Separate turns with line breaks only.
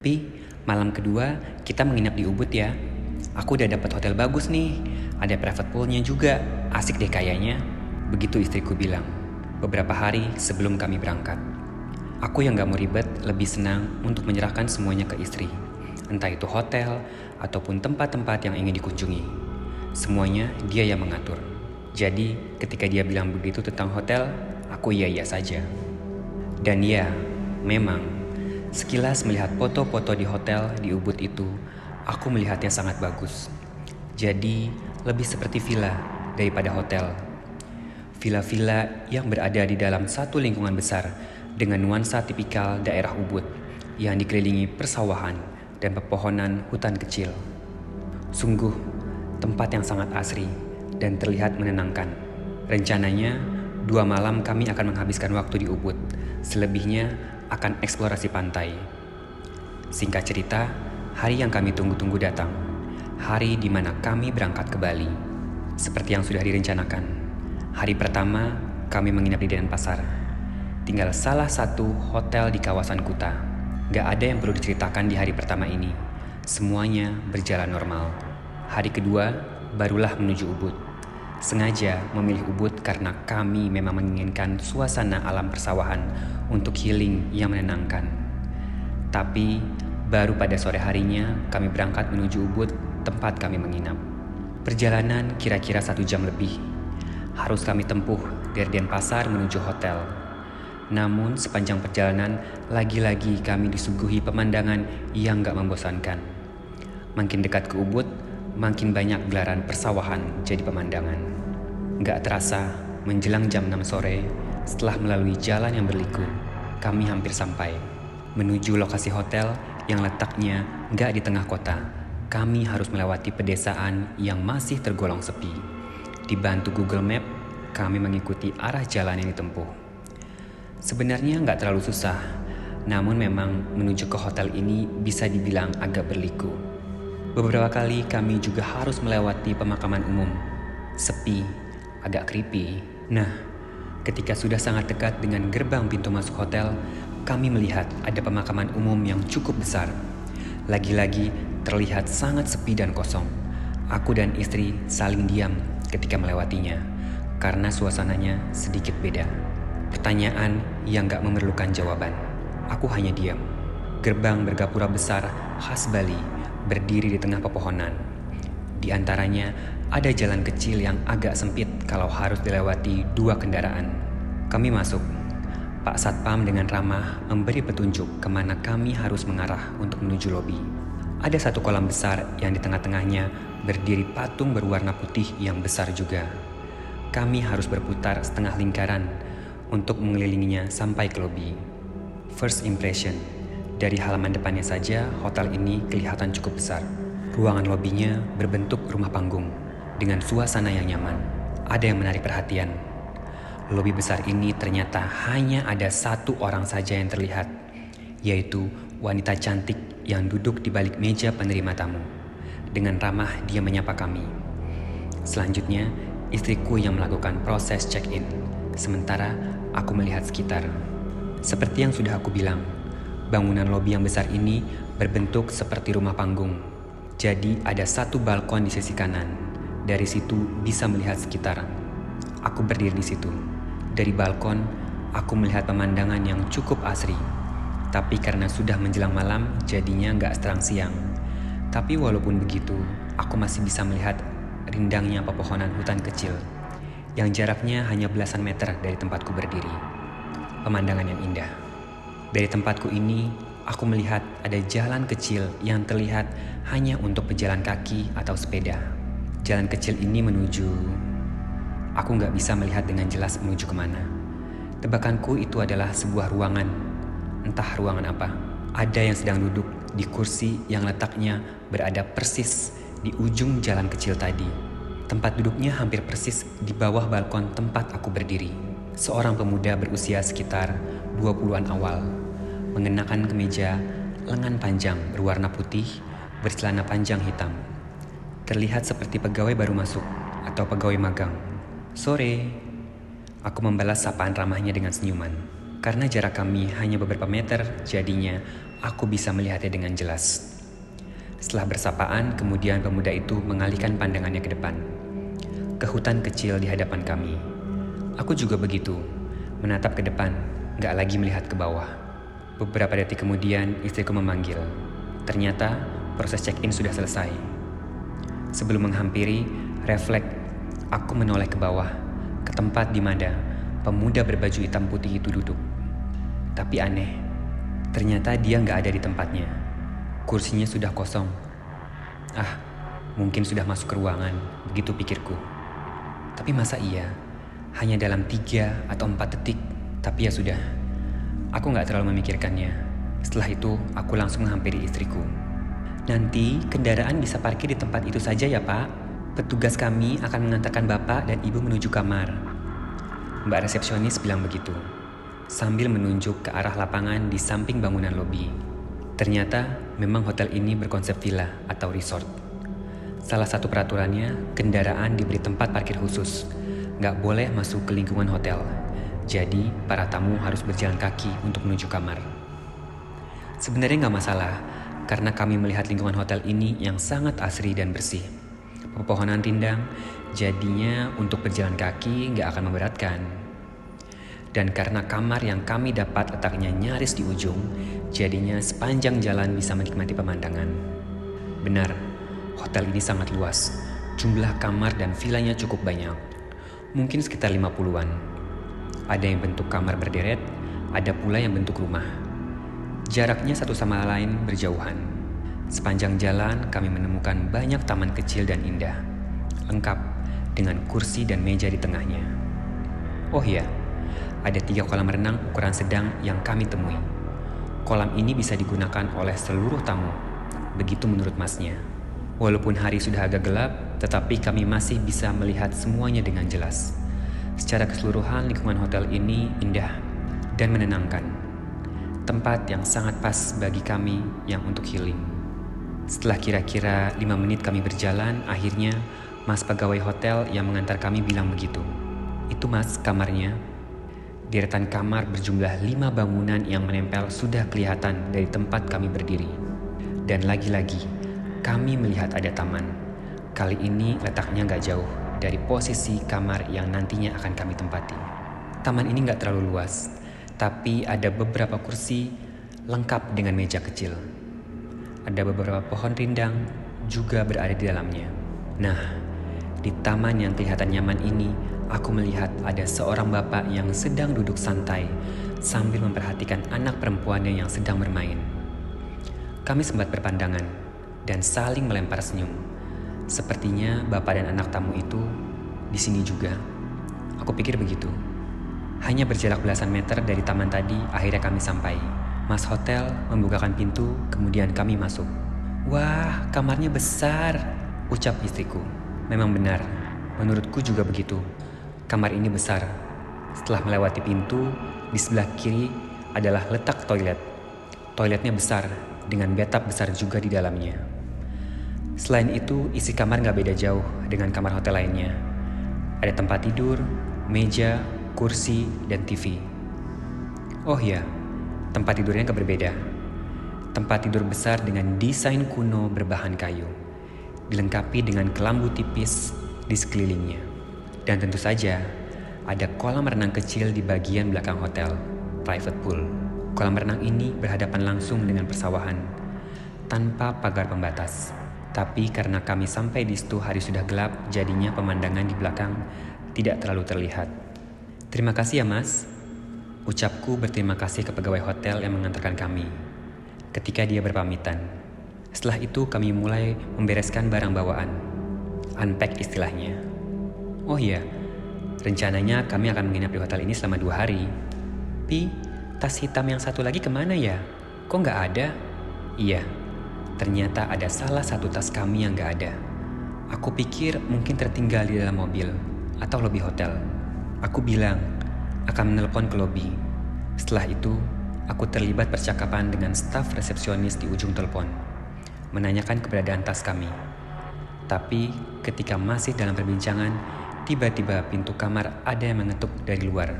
Tapi malam kedua kita menginap di Ubud ya. Aku udah dapat hotel bagus nih. Ada private poolnya juga. Asik deh kayaknya. Begitu istriku bilang. Beberapa hari sebelum kami berangkat. Aku yang gak mau ribet lebih senang untuk menyerahkan semuanya ke istri. Entah itu hotel ataupun tempat-tempat yang ingin dikunjungi. Semuanya dia yang mengatur. Jadi ketika dia bilang begitu tentang hotel, aku iya-iya saja. Dan ya, memang sekilas melihat foto-foto di hotel di Ubud itu, aku melihatnya sangat bagus. Jadi, lebih seperti villa daripada hotel. Villa-villa yang berada di dalam satu lingkungan besar dengan nuansa tipikal daerah Ubud yang dikelilingi persawahan dan pepohonan hutan kecil. Sungguh, tempat yang sangat asri dan terlihat menenangkan. Rencananya, 2 malam kami akan menghabiskan waktu di Ubud. Selebihnya akan eksplorasi pantai. Singkat cerita, hari yang kami tunggu-tunggu datang. Hari di mana kami berangkat ke Bali. Seperti yang sudah direncanakan. Hari pertama, kami menginap di Denpasar. Tinggal salah satu hotel di kawasan Kuta. Gak ada yang perlu diceritakan di hari pertama ini. Semuanya berjalan normal. Hari kedua, barulah menuju Ubud. Sengaja memilih Ubud karena kami memang menginginkan suasana alam persawahan untuk healing yang menenangkan. Tapi baru pada sore harinya kami berangkat menuju Ubud, tempat kami menginap. Perjalanan kira-kira 1 jam lebih. Harus kami tempuh dari Denpasar menuju hotel. Namun sepanjang perjalanan lagi-lagi kami disuguhi pemandangan yang gak membosankan. Makin dekat ke Ubud, makin banyak gelaran persawahan jadi pemandangan. Gak terasa, menjelang jam 6 sore, setelah melalui jalan yang berliku, kami hampir sampai. Menuju lokasi hotel yang letaknya gak di tengah kota, kami harus melewati pedesaan yang masih tergolong sepi. Dibantu Google Map, kami mengikuti arah jalan yang ditempuh. Sebenarnya gak terlalu susah, namun memang menuju ke hotel ini bisa dibilang agak berliku. Beberapa kali kami juga harus melewati pemakaman umum. Sepi, agak creepy. Nah, ketika sudah sangat dekat dengan gerbang pintu masuk hotel, kami melihat ada pemakaman umum yang cukup besar. Lagi-lagi terlihat sangat sepi dan kosong. Aku dan istri saling diam ketika melewatinya, karena suasananya sedikit beda. Pertanyaan yang gak memerlukan jawaban. Aku hanya diam. Gerbang bergapura besar khas Bali berdiri di tengah pepohonan. Di antaranya ada jalan kecil yang agak sempit kalau harus dilewati 2 kendaraan. Kami masuk. Pak Satpam dengan ramah memberi petunjuk kemana kami harus mengarah untuk menuju lobi. Ada satu kolam besar yang di tengah-tengahnya berdiri patung berwarna putih yang besar juga. Kami harus berputar setengah lingkaran untuk mengelilinginya sampai ke lobi. First impression. Dari halaman depannya saja, hotel ini kelihatan cukup besar. Ruangan lobinya berbentuk rumah panggung, dengan suasana yang nyaman. Ada yang menarik perhatian. Lobi besar ini ternyata hanya ada 1 orang saja yang terlihat, yaitu wanita cantik yang duduk di balik meja penerima tamu. Dengan ramah dia menyapa kami. Selanjutnya, istriku yang melakukan proses check-in, sementara aku melihat sekitar. Seperti yang sudah aku bilang, bangunan lobi yang besar ini berbentuk seperti rumah panggung. Jadi ada 1 balkon di sisi kanan. Dari situ bisa melihat sekitar. Aku berdiri di situ. Dari balkon, aku melihat pemandangan yang cukup asri. Tapi karena sudah menjelang malam, jadinya gak seterang siang. Tapi walaupun begitu, aku masih bisa melihat rindangnya pepohonan hutan kecil yang jaraknya hanya belasan meter dari tempatku berdiri. Pemandangan yang indah. Dari tempatku ini, aku melihat ada jalan kecil yang terlihat hanya untuk pejalan kaki atau sepeda. Jalan kecil ini menuju... Aku gak bisa melihat dengan jelas menuju kemana. Tebakanku itu adalah sebuah ruangan. Entah ruangan apa. Ada yang sedang duduk di kursi yang letaknya berada persis di ujung jalan kecil tadi. Tempat duduknya hampir persis di bawah balkon tempat aku berdiri. Seorang pemuda berusia sekitar 20-an awal, mengenakan kemeja lengan panjang berwarna putih, bercelana panjang hitam. Terlihat seperti pegawai baru masuk atau pegawai magang. Sore, aku membalas sapaan ramahnya dengan senyuman. Karena jarak kami hanya beberapa meter, jadinya aku bisa melihatnya dengan jelas. Setelah bersapaan, kemudian pemuda itu mengalihkan pandangannya ke depan, ke hutan kecil di hadapan kami. Aku juga begitu, menatap ke depan, gak lagi melihat ke bawah. Beberapa detik kemudian, istriku memanggil. Ternyata, proses check-in sudah selesai. Sebelum menghampiri, refleks, aku menoleh ke bawah, ke tempat di mana pemuda berbaju hitam putih itu duduk. Tapi aneh, ternyata dia gak ada di tempatnya. Kursinya sudah kosong. Mungkin sudah masuk ke ruangan, begitu pikirku. Tapi masa iya? Hanya dalam 3 atau 4 detik. Tapi ya sudah, aku gak terlalu memikirkannya. Setelah itu, aku langsung menghampiri istriku. Nanti kendaraan bisa parkir di tempat itu saja ya Pak. Petugas kami akan mengantarkan Bapak dan Ibu menuju kamar. Mbak resepsionis bilang begitu, sambil menunjuk ke arah lapangan di samping bangunan lobi. Ternyata memang hotel ini berkonsep villa atau resort. Salah satu peraturannya, kendaraan diberi tempat parkir khusus. Gak boleh masuk ke lingkungan hotel. Jadi, para tamu harus berjalan kaki untuk menuju kamar. Sebenarnya gak masalah, karena kami melihat lingkungan hotel ini yang sangat asri dan bersih. Pepohonan rindang, jadinya untuk berjalan kaki gak akan memberatkan. Dan karena kamar yang kami dapat letaknya nyaris di ujung, jadinya sepanjang jalan bisa menikmati pemandangan. Benar, hotel ini sangat luas. Jumlah kamar dan villanya cukup banyak. Mungkin sekitar 50-an. Ada yang bentuk kamar berderet, ada pula yang bentuk rumah. Jaraknya satu sama lain berjauhan. Sepanjang jalan kami menemukan banyak taman kecil dan indah, lengkap dengan kursi dan meja di tengahnya. Oh iya, ada 3 kolam renang ukuran sedang yang kami temui. Kolam ini bisa digunakan oleh seluruh tamu, begitu menurut masnya. Walaupun hari sudah agak gelap, tetapi kami masih bisa melihat semuanya dengan jelas. Secara keseluruhan lingkungan hotel ini indah dan menenangkan. Tempat yang sangat pas bagi kami yang untuk healing. Setelah kira-kira 5 menit kami berjalan, akhirnya mas pegawai hotel yang mengantar kami bilang begitu. Itu mas, kamarnya. Deretan kamar berjumlah 5 bangunan yang menempel sudah kelihatan dari tempat kami berdiri. Dan lagi-lagi, kami melihat ada taman. Kali ini letaknya gak jauh dari posisi kamar yang nantinya akan kami tempati. Taman ini gak terlalu luas, tapi ada beberapa kursi lengkap dengan meja kecil. Ada beberapa pohon rindang juga berada di dalamnya. Nah, di taman yang kelihatan nyaman ini, aku melihat ada seorang bapak yang sedang duduk santai sambil memperhatikan anak perempuannya yang sedang bermain. Kami sempat berpandangan dan saling melempar senyum. Sepertinya bapak dan anak tamu itu di sini juga. Aku pikir begitu. Hanya berjarak belasan meter dari taman tadi, akhirnya kami sampai. Mas hotel membukakan pintu, kemudian kami masuk. Wah, kamarnya besar, ucap istriku. Memang benar, menurutku juga begitu. Kamar ini besar. Setelah melewati pintu, di sebelah kiri adalah letak toilet. Toiletnya besar, dengan bathtub besar juga di dalamnya. Selain itu, isi kamar gak beda jauh dengan kamar hotel lainnya. Ada tempat tidur, meja, kursi, dan TV. Oh ya, tempat tidurnya gak berbeda. Tempat tidur besar dengan desain kuno berbahan kayu, dilengkapi dengan kelambu tipis di sekelilingnya. Dan tentu saja, ada kolam renang kecil di bagian belakang hotel, private pool. Kolam renang ini berhadapan langsung dengan persawahan, tanpa pagar pembatas. Tapi karena kami sampai di situ hari sudah gelap, jadinya pemandangan di belakang tidak terlalu terlihat. Terima kasih ya mas. Ucapku berterima kasih ke pegawai hotel yang mengantarkan kami. Ketika dia berpamitan. Setelah itu kami mulai membereskan barang bawaan. Unpack istilahnya. Oh iya, rencananya kami akan menginap di hotel ini selama 2 hari. Pi, tas hitam yang satu lagi kemana ya? Kok gak ada? Iya, ternyata ada salah satu tas kami yang gak ada. Aku pikir mungkin tertinggal di dalam mobil atau lobi hotel. Aku bilang akan menelpon ke lobi. Setelah itu, aku terlibat percakapan dengan staf resepsionis di ujung telepon, menanyakan keberadaan tas kami. Tapi ketika masih dalam perbincangan, tiba-tiba pintu kamar ada yang mengetuk dari luar.